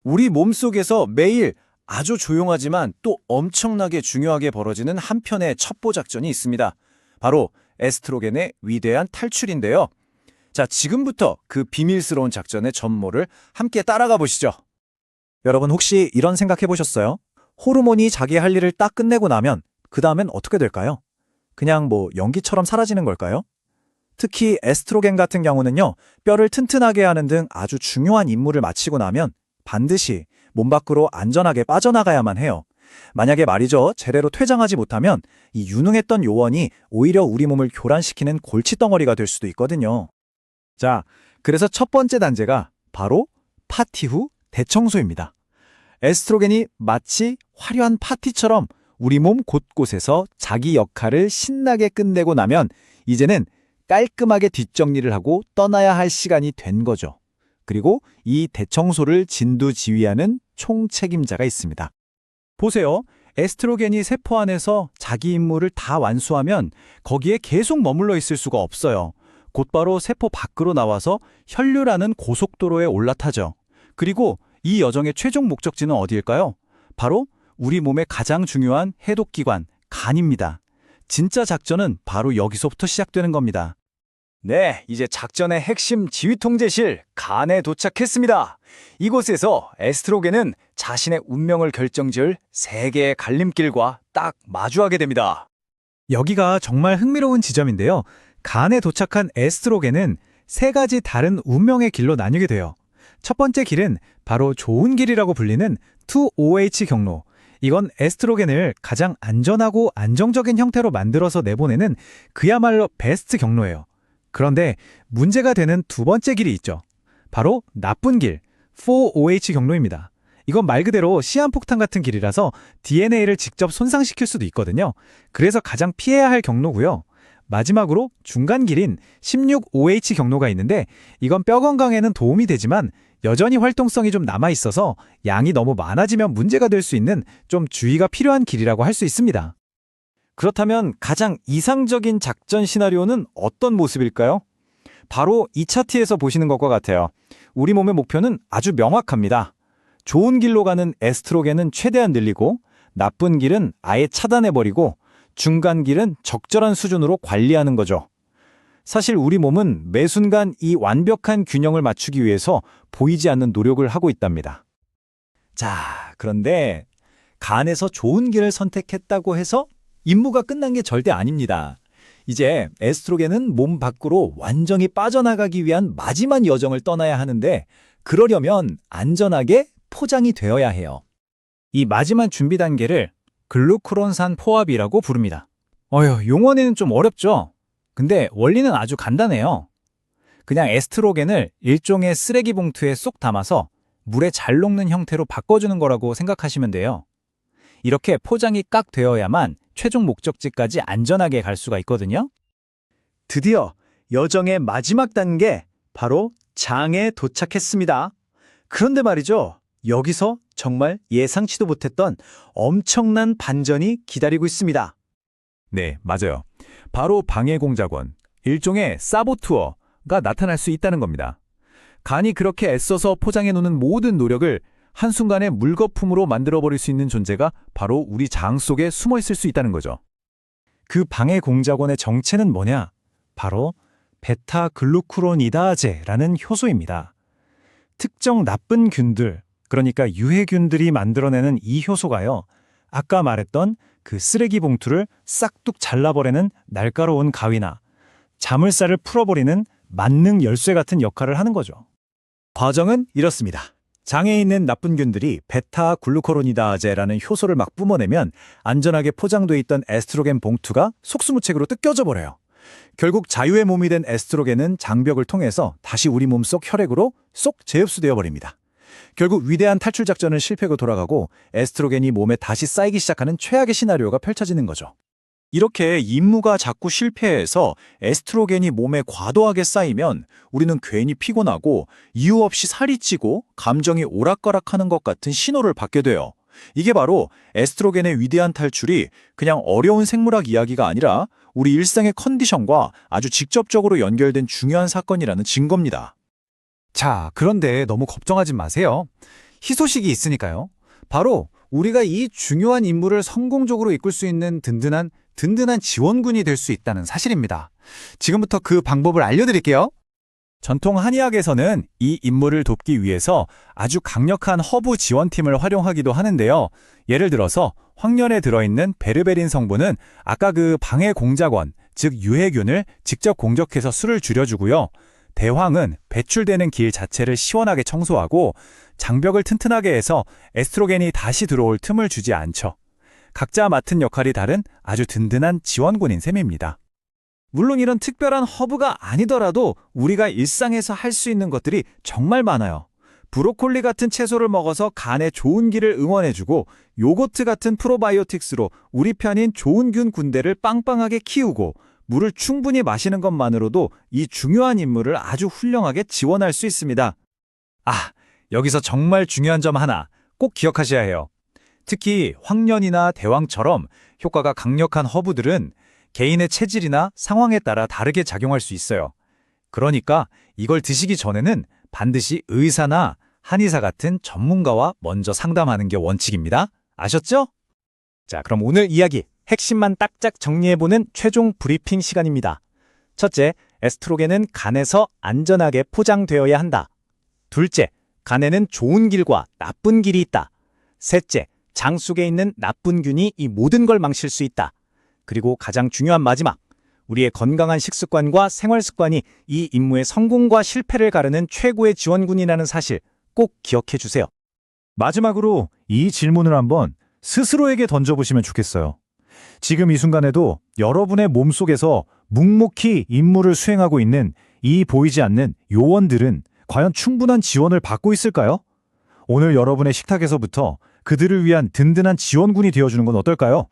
우리 몸속에서 매일 아주 조용하지만 또 엄청나게 중요하게 벌어지는 한편의 첩보 작전이 있습니다. 바로 에스트로겐의 위대한 탈출인데요. 자, 지금부터 그 비밀스러운 작전의 전모를 함께 따라가 보시죠. 여러분 혹시 이런 생각해 보셨어요? 호르몬이 자기 할 일을 딱 끝내고 나면 그 다음엔 어떻게 될까요? 그냥 연기처럼 사라지는 걸까요? 특히 에스트로겐 같은 경우는요, 뼈를 튼튼하게 하는 등 아주 중요한 임무를 마치고 나면 반드시 몸 밖으로 안전하게 빠져나가야만 해요. 만약에 말이죠, 제대로 퇴장하지 못하면 이 유능했던 요원이 오히려 우리 몸을 교란시키는 골칫덩어리가 될 수도 있거든요. 자, 그래서 첫 번째 단계가 바로 파티 후 대청소입니다. 에스트로겐이 마치 화려한 파티처럼 우리 몸 곳곳에서 자기 역할을 신나게 끝내고 나면 이제는 깔끔하게 뒷정리를 하고 떠나야 할 시간이 된 거죠. 그리고 이 대청소를 진두지휘하는 총책임자가 있습니다. 보세요. 에스트로겐이 세포 안에서 자기 임무를 다 완수하면 거기에 계속 머물러 있을 수가 없어요. 곧바로 세포 밖으로 나와서 혈류라는 고속도로에 올라타죠. 그리고 이 여정의 최종 목적지는 어디일까요? 바로 우리 몸의 가장 중요한 해독기관, 간입니다. 진짜 작전은 바로 여기서부터 시작되는 겁니다. 네, 이제 작전의 핵심 지휘통제실, 간에 도착했습니다. 이곳에서 에스트로겐은 자신의 운명을 결정지을 세 개의 갈림길과 딱 마주하게 됩니다. 여기가 정말 흥미로운 지점인데요. 간에 도착한 에스트로겐은 세 가지 다른 운명의 길로 나뉘게 돼요. 첫 번째 길은 바로 좋은 길이라고 불리는 2OH 경로. 이건 에스트로겐을 가장 안전하고 안정적인 형태로 만들어서 내보내는 그야말로 베스트 경로예요. 그런데 문제가 되는 두 번째 길이 있죠. 바로 나쁜 길, 4OH 경로입니다. 이건 말 그대로 시한폭탄 같은 길이라서 DNA를 직접 손상시킬 수도 있거든요. 그래서 가장 피해야 할 경로고요. 마지막으로 중간 길인 16OH 경로가 있는데 이건 뼈 건강에는 도움이 되지만 여전히 활동성이 좀 남아있어서 양이 너무 많아지면 문제가 될 수 있는 좀 주의가 필요한 길이라고 할 수 있습니다. 그렇다면 가장 이상적인 작전 시나리오는 어떤 모습일까요? 바로 이 차트에서 보시는 것과 같아요. 우리 몸의 목표는 아주 명확합니다. 좋은 길로 가는 에스트로겐은 최대한 늘리고 나쁜 길은 아예 차단해버리고 중간 길은 적절한 수준으로 관리하는 거죠. 사실 우리 몸은 매 순간 이 완벽한 균형을 맞추기 위해서 보이지 않는 노력을 하고 있답니다. 자, 그런데 간에서 좋은 길을 선택했다고 해서 임무가 끝난 게 절대 아닙니다. 이제 에스트로겐은 몸 밖으로 완전히 빠져나가기 위한 마지막 여정을 떠나야 하는데 그러려면 안전하게 포장이 되어야 해요. 이 마지막 준비 단계를 글루쿠론산 포압이라고 부릅니다. 용어는 좀 어렵죠? 근데 원리는 아주 간단해요. 그냥 에스트로겐을 일종의 쓰레기 봉투에 쏙 담아서 물에 잘 녹는 형태로 바꿔주는 거라고 생각하시면 돼요. 이렇게 포장이 깍 되어야만 최종 목적지까지 안전하게 갈 수가 있거든요. 드디어 여정의 마지막 단계, 바로 장에 도착했습니다. 그런데 말이죠, 여기서 정말 예상치도 못했던 엄청난 반전이 기다리고 있습니다. 네, 맞아요. 바로 방해공작원, 일종의 사보투어가 나타날 수 있다는 겁니다. 간이 그렇게 애써서 포장해놓는 모든 노력을 한순간에 물거품으로 만들어버릴 수 있는 존재가 바로 우리 장 속에 숨어있을 수 있다는 거죠. 그 방해공작원의 정체는 뭐냐? 바로 베타글루쿠로니다제라는 효소입니다. 특정 나쁜 균들, 그러니까 유해균들이 만들어내는 이 효소가요, 아까 말했던 그 쓰레기 봉투를 싹둑 잘라버리는 날카로운 가위나 자물쇠를 풀어버리는 만능 열쇠 같은 역할을 하는 거죠. 과정은 이렇습니다. 장에 있는 나쁜 균들이 베타글루코로니다제라는 효소를 막 뿜어내면 안전하게 포장돼 있던 에스트로겐 봉투가 속수무책으로 뜯겨져 버려요. 결국 자유의 몸이 된 에스트로겐은 장벽을 통해서 다시 우리 몸속 혈액으로 쏙 재흡수되어 버립니다. 결국 위대한 탈출 작전은 실패로 돌아가고 에스트로겐이 몸에 다시 쌓이기 시작하는 최악의 시나리오가 펼쳐지는 거죠. 이렇게 임무가 자꾸 실패해서 에스트로겐이 몸에 과도하게 쌓이면 우리는 괜히 피곤하고 이유 없이 살이 찌고 감정이 오락가락하는 것 같은 신호를 받게 돼요. 이게 바로 에스트로겐의 위대한 탈출이 그냥 어려운 생물학 이야기가 아니라 우리 일상의 컨디션과 아주 직접적으로 연결된 중요한 사건이라는 증거입니다. 자, 그런데 너무 걱정하지 마세요. 희소식이 있으니까요. 바로 우리가 이 중요한 임무를 성공적으로 이끌 수 있는 든든한 지원군이 될 수 있다는 사실입니다. 지금부터 그 방법을 알려드릴게요. 전통 한의학에서는 이 임무를 돕기 위해서 아주 강력한 허브 지원팀을 활용하기도 하는데요. 예를 들어서 황련에 들어있는 베르베린 성분은 아까 그 방해 공작원, 즉 유해균을 직접 공격해서 수를 줄여주고요. 대황은 배출되는 길 자체를 시원하게 청소하고 장벽을 튼튼하게 해서 에스트로겐이 다시 들어올 틈을 주지 않죠. 각자 맡은 역할이 다른 아주 든든한 지원군인 셈입니다. 물론 이런 특별한 허브가 아니더라도 우리가 일상에서 할 수 있는 것들이 정말 많아요. 브로콜리 같은 채소를 먹어서 간에 좋은 기를 응원해주고 요거트 같은 프로바이오틱스로 우리 편인 좋은 균 군대를 빵빵하게 키우고 물을 충분히 마시는 것만으로도 이 중요한 임무를 아주 훌륭하게 지원할 수 있습니다. 아, 여기서 정말 중요한 점 하나 꼭 기억하셔야 해요. 특히 황련이나 대왕처럼 효과가 강력한 허브들은 개인의 체질이나 상황에 따라 다르게 작용할 수 있어요. 그러니까 이걸 드시기 전에는 반드시 의사나 한의사 같은 전문가와 먼저 상담하는 게 원칙입니다. 아셨죠? 자, 그럼 오늘 이야기 핵심만 딱딱 정리해보는 최종 브리핑 시간입니다. 첫째, 에스트로겐은 간에서 안전하게 포장되어야 한다. 둘째, 간에는 좋은 길과 나쁜 길이 있다. 셋째, 장 속에 있는 나쁜 균이 이 모든 걸 망칠 수 있다. 그리고 가장 중요한 마지막, 우리의 건강한 식습관과 생활습관이 이 임무의 성공과 실패를 가르는 최고의 지원군이라는 사실 꼭 기억해 주세요. 마지막으로 이 질문을 한번 스스로에게 던져보시면 좋겠어요. 지금 이 순간에도 여러분의 몸속에서 묵묵히 임무를 수행하고 있는 이 보이지 않는 요원들은 과연 충분한 지원을 받고 있을까요? 오늘 여러분의 식탁에서부터 그들을 위한 든든한 지원군이 되어주는 건 어떨까요?